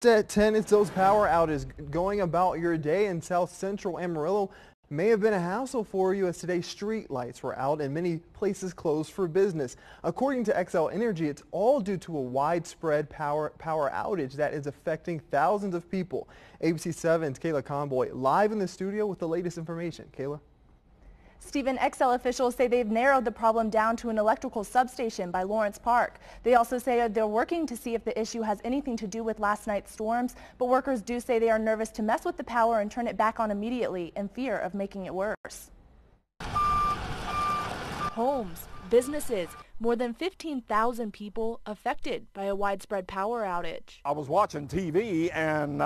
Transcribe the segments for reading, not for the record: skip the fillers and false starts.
At 10, it's those power outages. Going about your day in south central Amarillo may have been a hassle for you as today's street lights were out and many places closed for business. According to XL Energy, it's all due to a widespread power outage that is affecting thousands of people. ABC 7's Kayla Conboy live in the studio with the latest information. Kayla? Stephen, XL officials say they've narrowed the problem down to an electrical substation by Lawrence Park. They also say they're working to see if the issue has anything to do with last night's storms, but workers do say they are nervous to mess with the power and turn it back on immediately in fear of making it worse. Homes, businesses, more than 15,000 people affected by a widespread power outage. I was watching TV and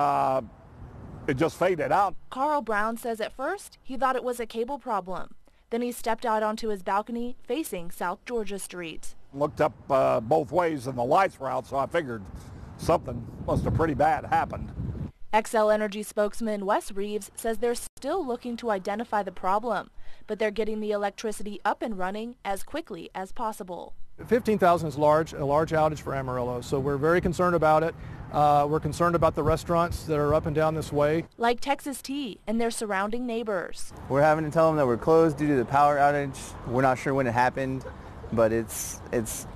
it just faded out. Carl Brown says at first he thought it was a cable problem. Then he stepped out onto his balcony facing South Georgia Street. Looked up both ways and the lights were out, so I figured something must have pretty bad happened. XL Energy spokesman Wes Reeves says they're still looking to identify the problem, but they're getting the electricity up and running as quickly as possible. 15,000 is a large outage for Amarillo, so we're very concerned about it. We're concerned about the restaurants that are up and down this way. Like Texas Tea and their surrounding neighbors. We're having to tell them that we're closed due to the power outage. We're not sure when it happened, but it's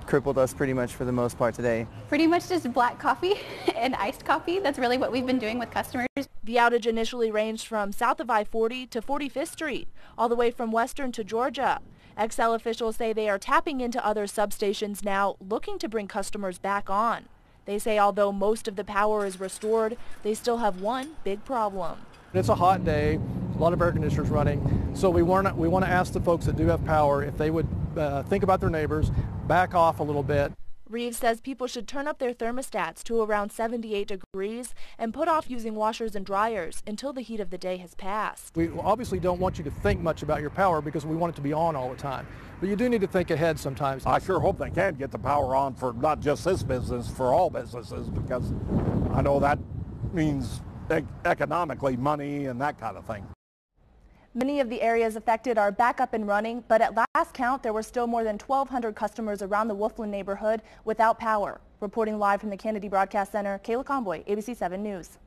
crippled us pretty much for the most part today. Pretty much just black coffee and iced coffee. That's really what we've been doing with customers. The outage initially ranged from south of I-40 to 45th Street, all the way from Western to Georgia. XL officials say they are tapping into other substations now, looking to bring customers back on. They say although most of the power is restored, they still have one big problem. It's a hot day, a lot of air conditioners running, so we want to ask the folks that do have power if they would think about their neighbors, back off a little bit. Reeves says people should turn up their thermostats to around 78 degrees and put off using washers and dryers until the heat of the day has passed. We obviously don't want you to think much about your power because we want it to be on all the time. But you do need to think ahead sometimes. I sure hope they can get the power on for not just this business, for all businesses, because I know that means economically money and that kind of thing. Many of the areas affected are back up and running, but at last count, there were still more than 1,200 customers around the Wolfland neighborhood without power. Reporting live from the Kennedy Broadcast Center, Kayla Conboy, ABC 7 News.